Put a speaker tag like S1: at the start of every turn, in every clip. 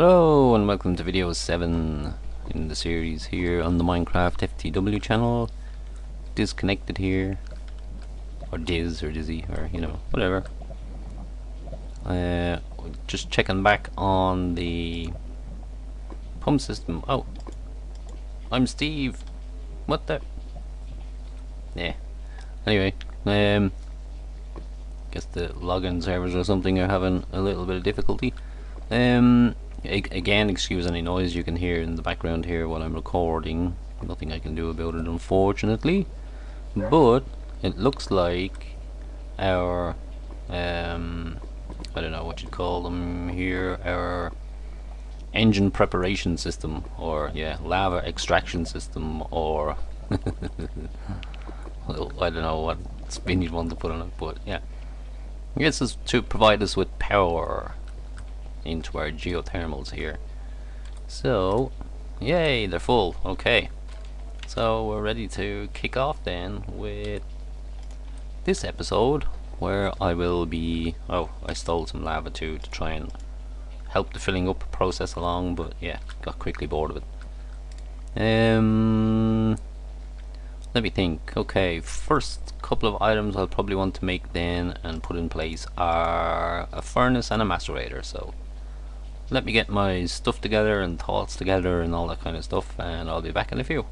S1: Hello and welcome to video 7 in the series here on the MineCraftFTW channel. Dizkonnekted here, or Diz or Dizzy, or you know, whatever. Just checking back on the pump system. Oh, I'm Steve. What the? Yeah. Anyway, guess the login servers or something are having a little bit of difficulty. Again, excuse any noise you can hear in the background here while I'm recording. Nothing I can do about it, unfortunately. But it looks like our I don't know what you'd call them here, our engine preparation system, or yeah, lava extraction system, or well, I don't know what spin you'd want to put on it, but yeah, I guess it's to provide us with power into our geothermals here. So yay, they're full. Okay, so we're ready to kick off then with this episode, where I will be, oh, I stole some lava too to try and help the filling up process along, but yeah, got quickly bored of it. Let me think. Okay, first couple of items I'll probably want to make then and put in place are a furnace and a macerator. So let me get my stuff together and thoughts together and all that kind of stuff, and I'll be back in a few.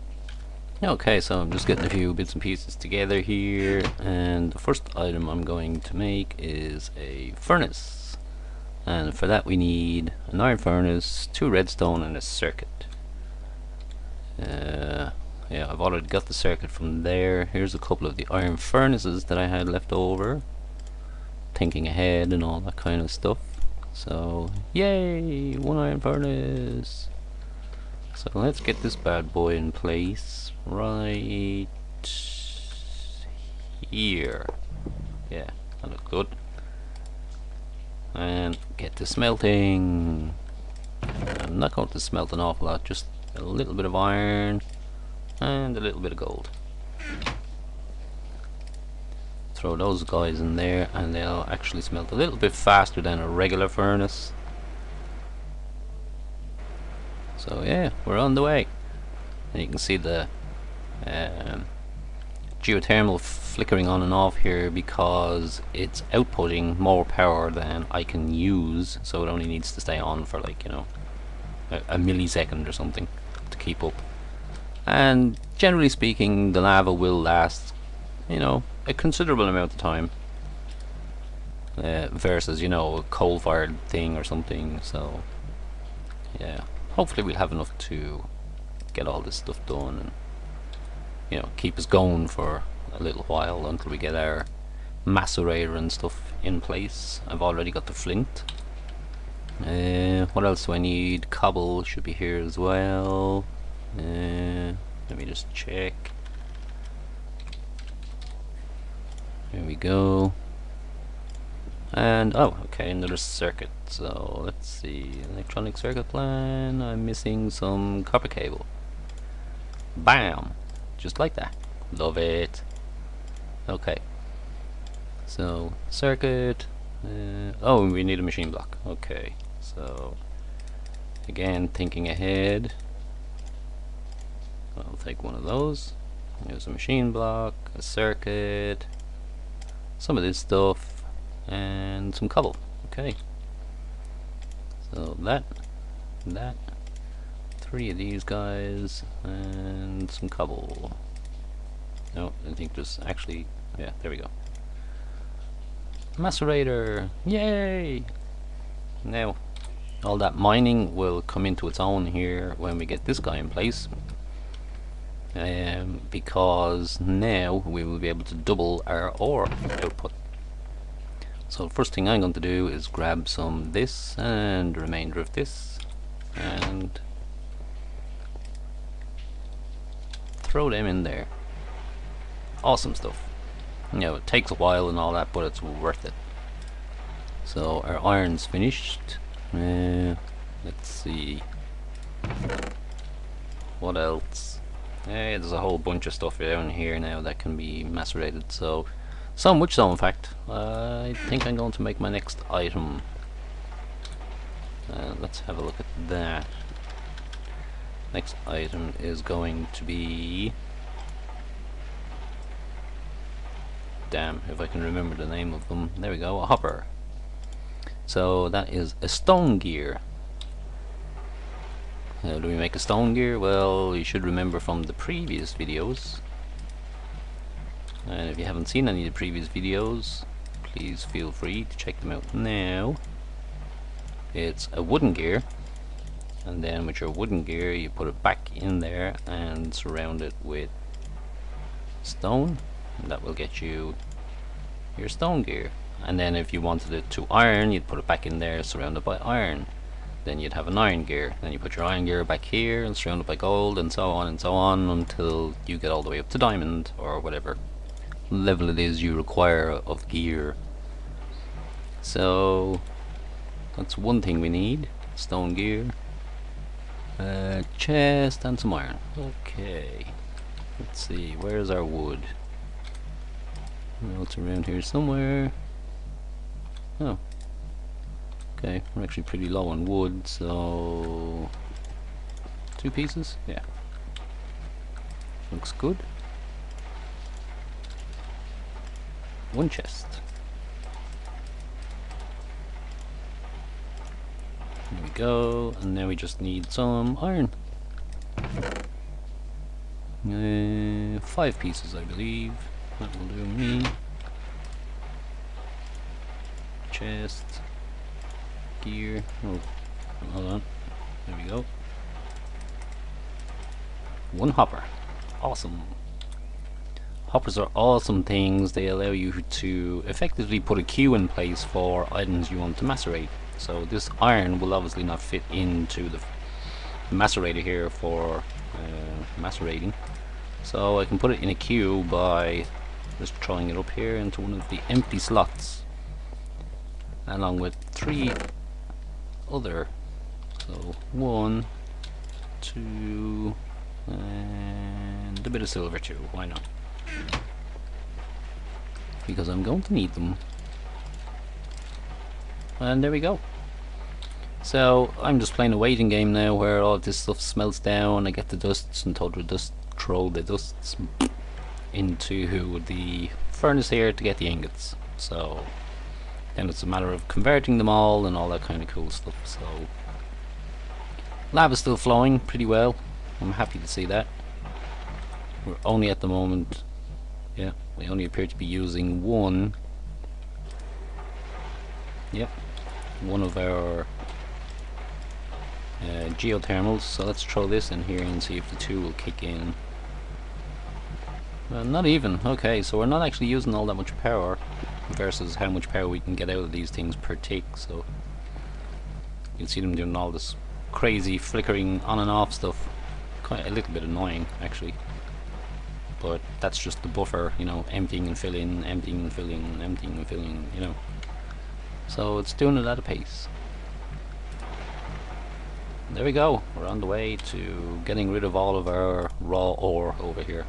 S1: Okay, so I'm just getting a few bits and pieces together here, and the first item I'm going to make is a furnace, and for that we need an iron furnace, 2 redstone and a circuit. Yeah, I've already got the circuit from there. Here's a couple of the iron furnaces that I had left over, thinking ahead and all that kind of stuff. So yay, 1 iron furnace. So let's get this bad boy in place right here. Yeah, that looks good. And get to smelting. I'm not going to smelt an awful lot, just a little bit of iron and a little bit of gold. Throw those guys in there and they'll actually smelt a little bit faster than a regular furnace. So yeah, we're on the way. And you can see the geothermal flickering on and off here because it's outputting more power than I can use, so it only needs to stay on for, like, you know, a millisecond or something to keep up. And generally speaking, the lava will last, you know, a considerable amount of time, versus, you know, a coal-fired thing or something. So yeah, hopefully we'll have enough to get all this stuff done and, you know, keep us going for a little while until we get our macerator and stuff in place. I've already got the flint. What else do I need? Cobble should be here as well. Let me just check. Here we go. And oh, okay, another circuit. So let's see, electronic circuit plan. I'm missing some copper cable. Bam, just like that. Love it. Okay, so circuit. Oh, we need a machine block. Okay, so again, thinking ahead, I'll take one of those. There's a machine block, a circuit, some of this stuff, and some cobble. Okay, so that 3 of these guys and some cobble. No, I think there's actually, yeah, there we go. Macerator, yay! Now all that mining will come into its own here when we get this guy in place, because now we will be able to double our ore output. So first thing I'm going to do is grab some of this and the remainder of this and throw them in there. Awesome stuff. You know, it takes a while and all that, but it's worth it. So our iron's finished. Let's see, what else? There's a whole bunch of stuff down here now that can be macerated. So in fact, I think I'm going to make my next item Let's have a look at that. Next item is going to be... Damn, if I can remember the name of them. There we go, a hopper. So that is a stone gear. How do we make a stone gear? Well, you should remember from the previous videos. And if you haven't seen any of the previous videos, please feel free to check them out now. It's a wooden gear, and then with your wooden gear you put it back in there and surround it with stone, and that will get you your stone gear. And then if you wanted it to iron, you'd put it back in there surrounded by iron. Then you'd have an iron gear. Then you put your iron gear back here and surrounded by gold, and so on until you get all the way up to diamond or whatever level it is you require of gear. So that's one thing we need: stone gear, chest, and some iron. Okay, let's see, where's our wood? Well, it's around here somewhere. Oh, okay, we're actually pretty low on wood, so 2 pieces? Yeah, looks good. 1 chest. There we go, and now we just need some iron. 5 pieces, I believe. That will do me. Chest. Gear. Oh, hold on. There we go. 1 hopper. Awesome. Hoppers are awesome things. They allow you to effectively put a queue in place for items you want to macerate. So this iron will obviously not fit into the macerator here for macerating. So I can put it in a queue by just throwing it up here into one of the empty slots, along with 3 other. So 1, 2, and a bit of silver too. Why not? Because I'm going to need them. And there we go. So I'm just playing a waiting game now where all this stuff smelts down. I get the dusts and total dust, throw the dusts into the furnace here to get the ingots. So then it's a matter of converting them all and all that kind of cool stuff. So lava's still flowing pretty well. I'm happy to see that. We're only at the moment, yeah, we only appear to be using one of our geothermals. So let's throw this in here and see if the 2 will kick in. Not even. Okay, so we're not actually using all that much power versus how much power we can get out of these things per tick. So you can see them doing all this crazy flickering on and off stuff. Quite a little bit annoying actually, but that's just the buffer, you know, emptying and filling, emptying and filling, emptying and filling, you know. So it's doing it at a pace. There we go, we're on the way to getting rid of all of our raw ore over here.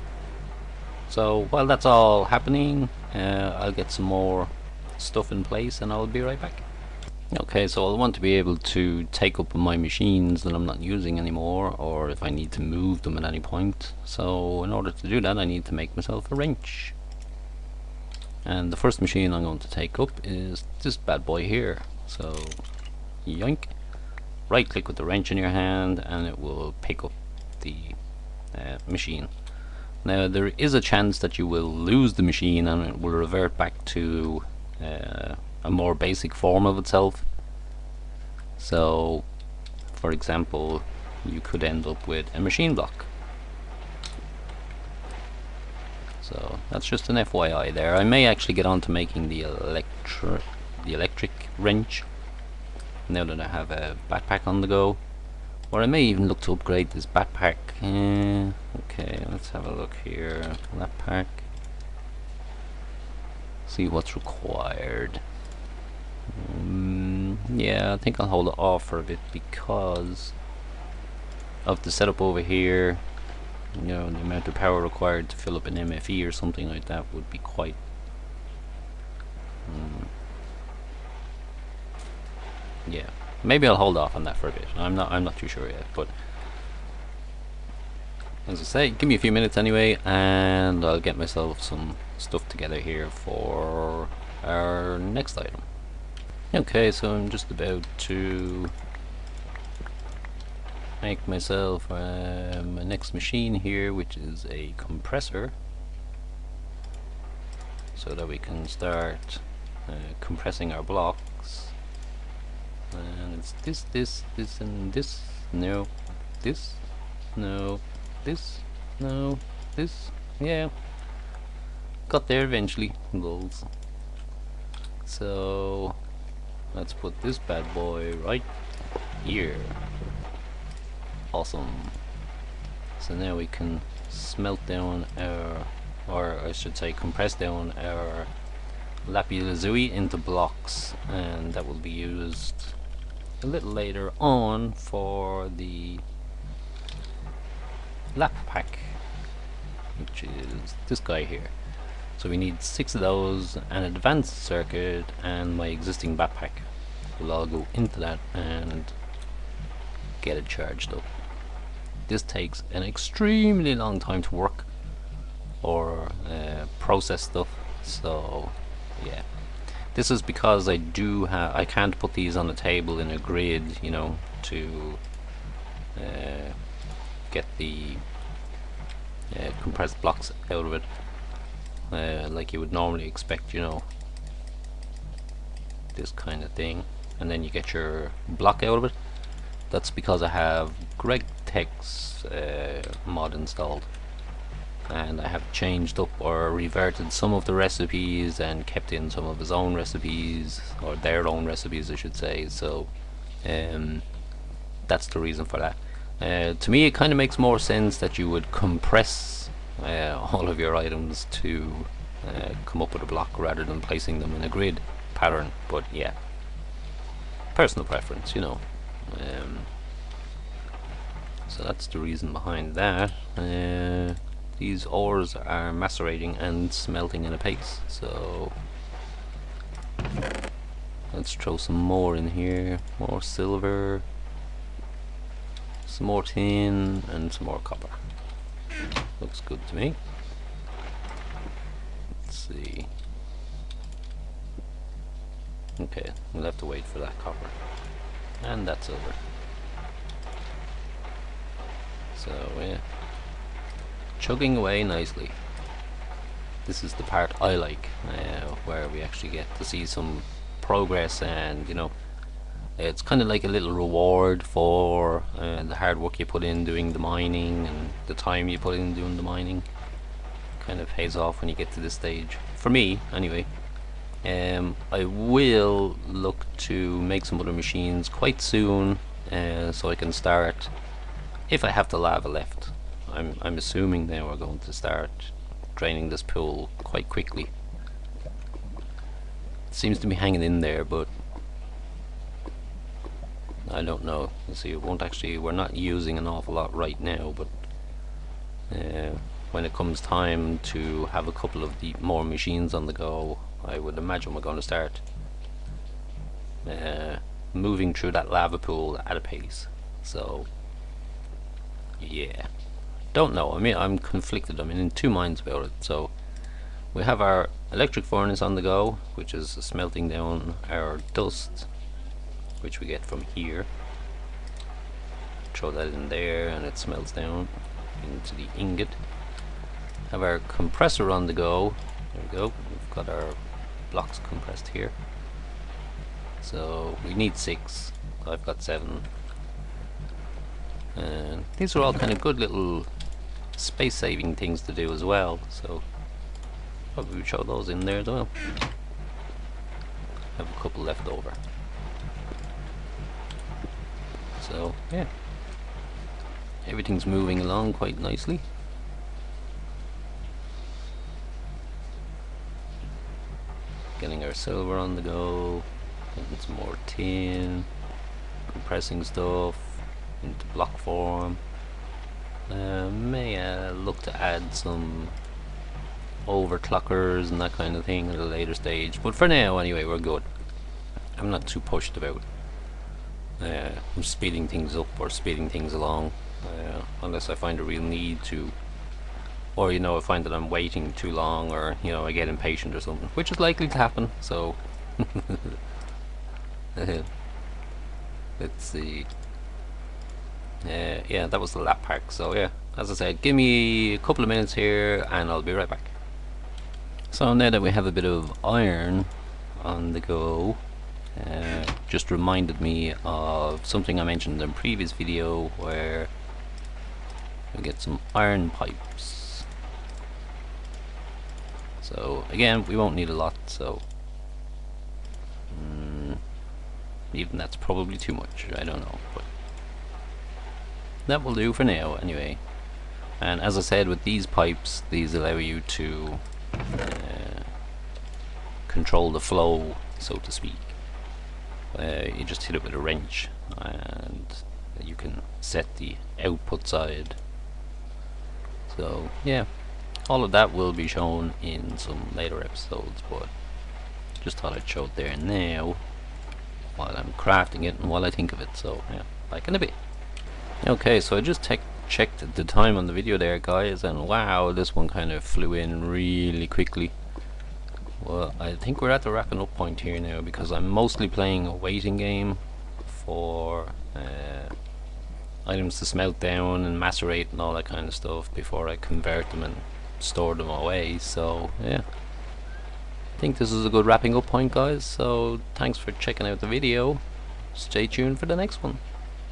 S1: So while that's all happening, I'll get some more stuff in place and I'll be right back. Okay, so I'll want to be able to take up my machines that I'm not using anymore, or if I need to move them at any point. So in order to do that I need to make myself a wrench. And the first machine I'm going to take up is this bad boy here. So yoink, right click with the wrench in your hand and it will pick up the machine. Now there is a chance that you will lose the machine and it will revert back to a more basic form of itself. So for example, you could end up with a machine block. So that's just an FYI there. I may actually get on to making the electric wrench now that I have a backpack on the go, or I may even look to upgrade this backpack. Okay, let's have a look here. Backpack, see what's required. Yeah, I think I'll hold it off for a bit because of the setup over here. You know, the amount of power required to fill up an MFE or something like that would be quite yeah. Maybe I'll hold off on that for a bit. I'm not too sure yet, but as I say, give me a few minutes anyway, and I'll get myself some stuff together here for our next item. Okay, so I'm just about to make myself my next machine here, which is a compressor, so that we can start compressing our blocks. And it's this, and this. No, this. No, this. No, this. Yeah, got there eventually. Lulz. So let's put this bad boy right here. Awesome. So now we can smelt down our, or I should say compress down our lapis lazuli into blocks, and that will be used a little later on for the lap pack, which is this guy here. So we need 6 of those, an advanced circuit, and my existing backpack. We'll all go into that and get it charged up. This takes an extremely long time to work or process stuff, so yeah. This is because I can't put these on a table in a grid, you know, to get the compressed blocks out of it. Like you would normally expect, you know, this kind of thing, and then you get your block out of it. That's because I have Greg Tech's mod installed, and I have changed up or reverted some of the recipes and kept in some of his own recipes, or their own recipes I should say. So that's the reason for that. To me it kind of makes more sense that you would compress all of your items to come up with a block rather than placing them in a grid pattern, but yeah, personal preference, you know. So that's the reason behind that. These ores are macerating and smelting in a pace, so let's throw some more in here. More silver, some more tin, and some more copper. Looks good to me. Let's see. Okay, we'll have to wait for that copper. And that silver. So yeah, chugging away nicely. This is the part I like, where we actually get to see some progress, and you know, it's kind of like a little reward for the hard work you put in doing the mining and the time you put in doing the mining. Kind of pays off when you get to this stage. For me, anyway. I will look to make some other machines quite soon, so I can start, if I have the lava left. I'm assuming now we're going to start draining this pool quite quickly. It seems to be hanging in there, but I don't know. You see, it won't actually, we're not using an awful lot right now, but when it comes time to have a couple of the more machines on the go, I would imagine we're going to start moving through that lava pool at a pace. So yeah, don't know. I mean, I'm conflicted. I'm in two minds about it. So we have our electric furnace on the go, which is smelting down our dust, which we get from here. Throw that in there and it smelts down into the ingot. Have our compressor on the go. There we go. We've got our blocks compressed here. So we need 6. I've got 7. And these are all kind of good little space saving things to do as well. So probably throw those in there as well. Have a couple left over. So yeah, everything's moving along quite nicely. Getting our silver on the go, getting some more tin, compressing stuff into block form. May look to add some overclockers and that kind of thing at a later stage, but for now anyway we're good. I'm not too pushed about I'm speeding things up or speeding things along, unless I find a real need to, or I find that I'm waiting too long, or I get impatient or something, which is likely to happen. So let's see. Yeah, that was the lap park. So yeah, as I said, give me a couple of minutes here and I'll be right back. So now that we have a bit of iron on the go, just reminded me of something I mentioned in a previous video where we get some iron pipes. So again, we won't need a lot, so even that's probably too much, I don't know, but that will do for now anyway. And as I said, with these pipes, these allow you to control the flow, so to speak. You just hit it with a wrench and you can set the output side. So yeah, all of that will be shown in some later episodes, but just thought I'd show it there now while I'm crafting it and while I think of it. So yeah, back in a bit. Okay, so I just checked the time on the video there, guys, and wow, this one kind of flew in really quickly. Well, I think we're at the wrapping up point here now, because I'm mostly playing a waiting game for items to smelt down and macerate and all that kind of stuff before I convert them and store them away. So yeah, I think this is a good wrapping up point, guys, so thanks for checking out the video. Stay tuned for the next one.